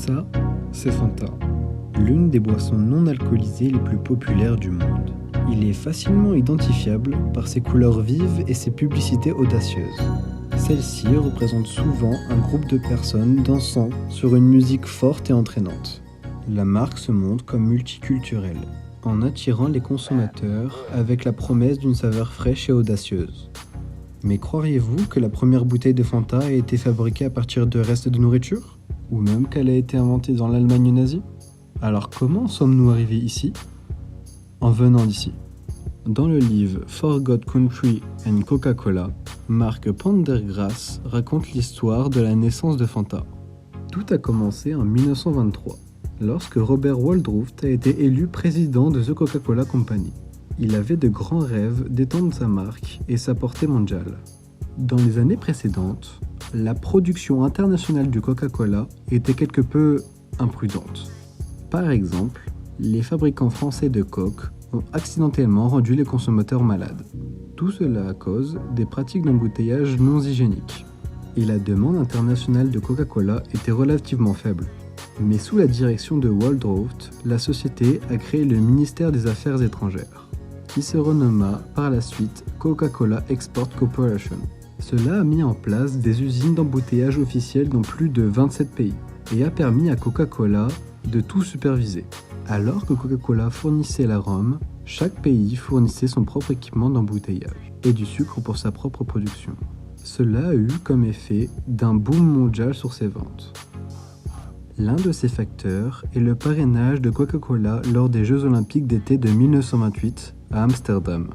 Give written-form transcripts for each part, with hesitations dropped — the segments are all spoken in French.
Ça, c'est Fanta, l'une des boissons non alcoolisées les plus populaires du monde. Il est facilement identifiable par ses couleurs vives et ses publicités audacieuses. Celle-ci représente souvent un groupe de personnes dansant sur une musique forte et entraînante. La marque se montre comme multiculturelle, en attirant les consommateurs avec la promesse d'une saveur fraîche et audacieuse. Mais croiriez-vous que la première bouteille de Fanta a été fabriquée à partir de restes de nourriture ? Ou même qu'elle a été inventée dans l'Allemagne nazie ? Alors comment sommes-nous arrivés ici ? En venant d'ici. Dans le livre Forgot Country and Coca-Cola, Mark Pendergrass raconte l'histoire de la naissance de Fanta. Tout a commencé en 1923, lorsque Robert Waldroft a été élu président de The Coca-Cola Company. Il avait de grands rêves d'étendre sa marque et sa portée mondiale. Dans les années précédentes, la production internationale du Coca-Cola était quelque peu imprudente. Par exemple, les fabricants français de Coke ont accidentellement rendu les consommateurs malades. Tout cela à cause des pratiques d'embouteillage non hygiéniques. Et la demande internationale de Coca-Cola était relativement faible. Mais sous la direction de Waldroft, la société a créé le ministère des Affaires étrangères, qui se renomma par la suite Coca-Cola Export Corporation. Cela a mis en place des usines d'embouteillage officielles dans plus de 27 pays et a permis à Coca-Cola de tout superviser. Alors que Coca-Cola fournissait la rhum, chaque pays fournissait son propre équipement d'embouteillage et du sucre pour sa propre production. Cela a eu comme effet d'un boom mondial sur ses ventes. L'un de ces facteurs est le parrainage de Coca-Cola lors des Jeux Olympiques d'été de 1928 à Amsterdam,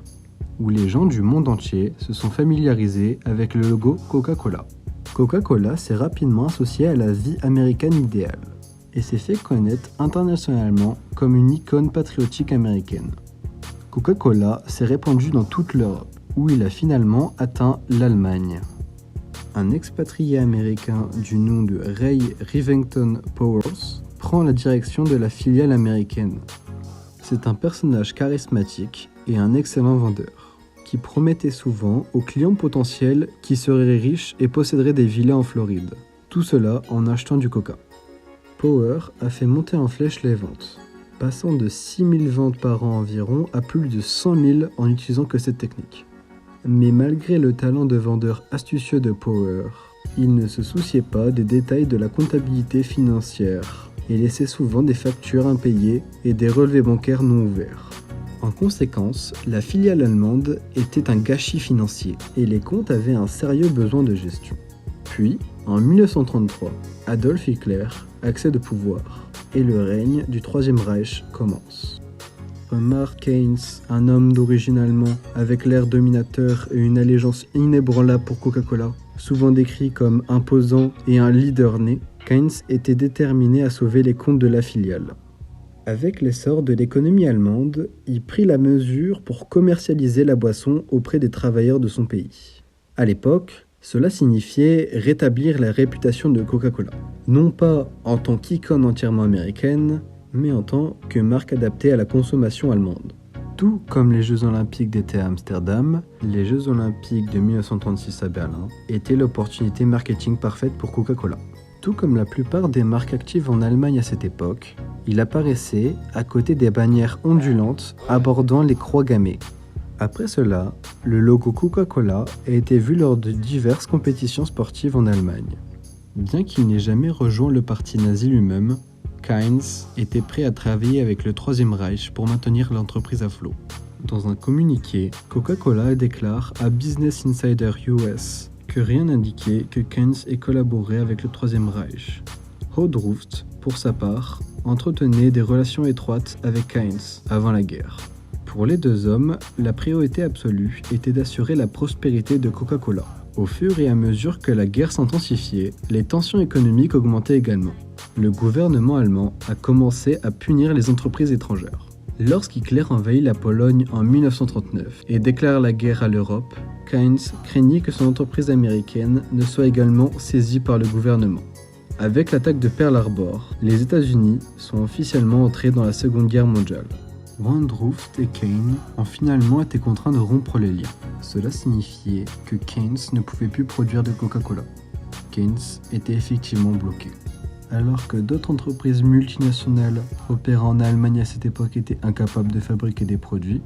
où les gens du monde entier se sont familiarisés avec le logo Coca-Cola. Coca-Cola s'est rapidement associé à la vie américaine idéale et s'est fait connaître internationalement comme une icône patriotique américaine. Coca-Cola s'est répandu dans toute l'Europe, où il a finalement atteint l'Allemagne. Un expatrié américain du nom de Ray Rivington Powers prend la direction de la filiale américaine. C'est un personnage charismatique et un excellent vendeur, qui promettait souvent aux clients potentiels qui seraient riches et posséderaient des villas en Floride. Tout cela en achetant du coca. Power a fait monter en flèche les ventes, passant de 6000 ventes par an environ à plus de 100 000 en utilisant que cette technique. Mais malgré le talent de vendeur astucieux de Power, il ne se souciait pas des détails de la comptabilité financière et laissait souvent des factures impayées et des relevés bancaires non ouverts. En conséquence, la filiale allemande était un gâchis financier et les comptes avaient un sérieux besoin de gestion. Puis, en 1933, Adolf Hitler accède au pouvoir et le règne du Troisième Reich commence. Mark Keynes, un homme d'origine allemande avec l'air dominateur et une allégeance inébranlable pour Coca-Cola, souvent décrit comme imposant et un leader né, Keynes était déterminé à sauver les comptes de la filiale. Avec l'essor de l'économie allemande, il prit la mesure pour commercialiser la boisson auprès des travailleurs de son pays. À l'époque, cela signifiait rétablir la réputation de Coca-Cola, non pas en tant qu'icône entièrement américaine, mais en tant que marque adaptée à la consommation allemande. Tout comme les Jeux Olympiques d'été à Amsterdam, les Jeux Olympiques de 1936 à Berlin étaient l'opportunité marketing parfaite pour Coca-Cola. Tout comme la plupart des marques actives en Allemagne à cette époque, il apparaissait à côté des bannières ondulantes abordant les croix gammées. Après cela, le logo Coca-Cola a été vu lors de diverses compétitions sportives en Allemagne. Bien qu'il n'ait jamais rejoint le parti nazi lui-même, Keynes était prêt à travailler avec le Troisième Reich pour maintenir l'entreprise à flot. Dans un communiqué, Coca-Cola déclare à Business Insider US que rien n'indiquait que Keynes ait collaboré avec le Troisième Reich. Waldroft, pour sa part, entretenait des relations étroites avec Keynes avant la guerre. Pour les deux hommes, la priorité absolue était d'assurer la prospérité de Coca-Cola. Au fur et à mesure que la guerre s'intensifiait, les tensions économiques augmentaient également. Le gouvernement allemand a commencé à punir les entreprises étrangères. Lorsqu'Hitler envahit la Pologne en 1939 et déclare la guerre à l'Europe, Keynes craignit que son entreprise américaine ne soit également saisie par le gouvernement. Avec l'attaque de Pearl Harbor, les États-Unis sont officiellement entrés dans la Seconde Guerre mondiale. Waldroft et Keynes ont finalement été contraints de rompre les liens. Cela signifiait que Keynes ne pouvait plus produire de Coca-Cola. Keynes était effectivement bloqué. Alors que d'autres entreprises multinationales opérant en Allemagne à cette époque étaient incapables de fabriquer des produits,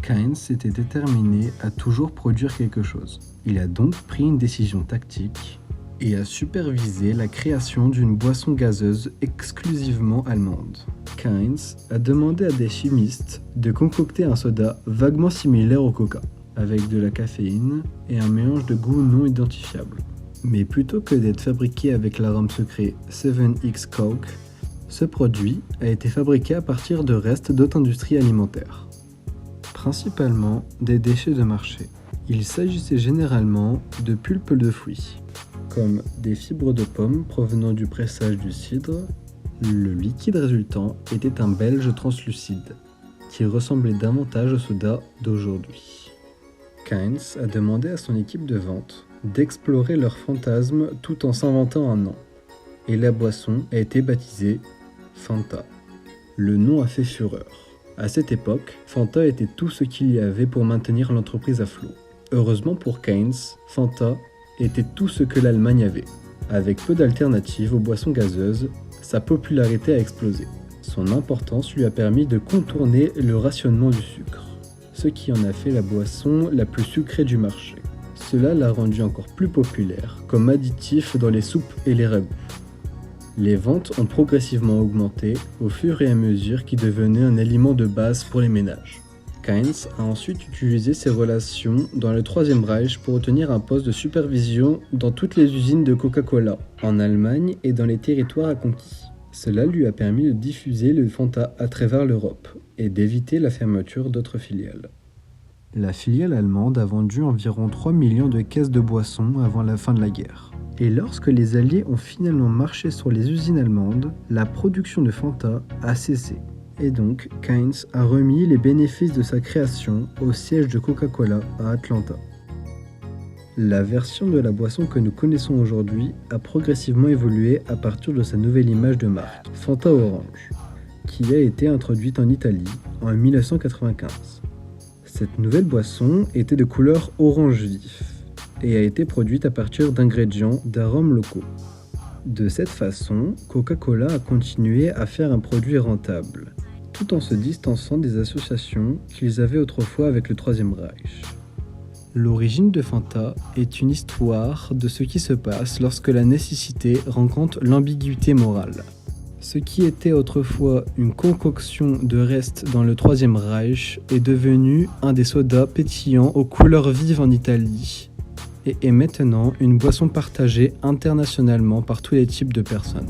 Heinz s'était déterminé à toujours produire quelque chose. Il a donc pris une décision tactique et a supervisé la création d'une boisson gazeuse exclusivement allemande. Heinz a demandé à des chimistes de concocter un soda vaguement similaire au coca, avec de la caféine et un mélange de goût non identifiable. Mais plutôt que d'être fabriqué avec l'arôme secret 7X Coke, ce produit a été fabriqué à partir de restes d'autres industries alimentaires, principalement des déchets de marché. Il s'agissait généralement de pulpe de fruits, comme des fibres de pommes provenant du pressage du cidre. Le liquide résultant était un belge translucide, qui ressemblait davantage au soda d'aujourd'hui. Heinz a demandé à son équipe de vente d'explorer leur fantasme tout en s'inventant un nom, et la boisson a été baptisée Fanta. Le nom a fait fureur. À cette époque, Fanta était tout ce qu'il y avait pour maintenir l'entreprise à flot. Heureusement pour Heinz, Fanta était tout ce que l'Allemagne avait. Avec peu d'alternatives aux boissons gazeuses, sa popularité a explosé. Son importance lui a permis de contourner le rationnement du sucre, ce qui en a fait la boisson la plus sucrée du marché. Cela l'a rendue encore plus populaire comme additif dans les soupes et les ragoûts. Les ventes ont progressivement augmenté au fur et à mesure qu'il devenait un aliment de base pour les ménages. Heinz a ensuite utilisé ses relations dans le Troisième Reich pour obtenir un poste de supervision dans toutes les usines de Coca-Cola, en Allemagne et dans les territoires conquis. Cela lui a permis de diffuser le Fanta à travers l'Europe et d'éviter la fermeture d'autres filiales. La filiale allemande a vendu environ 3 millions de caisses de boissons avant la fin de la guerre. Et lorsque les Alliés ont finalement marché sur les usines allemandes, la production de Fanta a cessé. Et donc, Heinz a remis les bénéfices de sa création au siège de Coca-Cola à Atlanta. La version de la boisson que nous connaissons aujourd'hui a progressivement évolué à partir de sa nouvelle image de marque, Fanta Orange, qui a été introduite en Italie en 1995. Cette nouvelle boisson était de couleur orange vif et a été produite à partir d'ingrédients d'arômes locaux. De cette façon, Coca-Cola a continué à faire un produit rentable, tout en se distançant des associations qu'ils avaient autrefois avec le Troisième Reich. L'origine de Fanta est une histoire de ce qui se passe lorsque la nécessité rencontre l'ambiguïté morale. Ce qui était autrefois une concoction de restes dans le Troisième Reich est devenu un des sodas pétillants aux couleurs vives en Italie et est maintenant une boisson partagée internationalement par tous les types de personnes.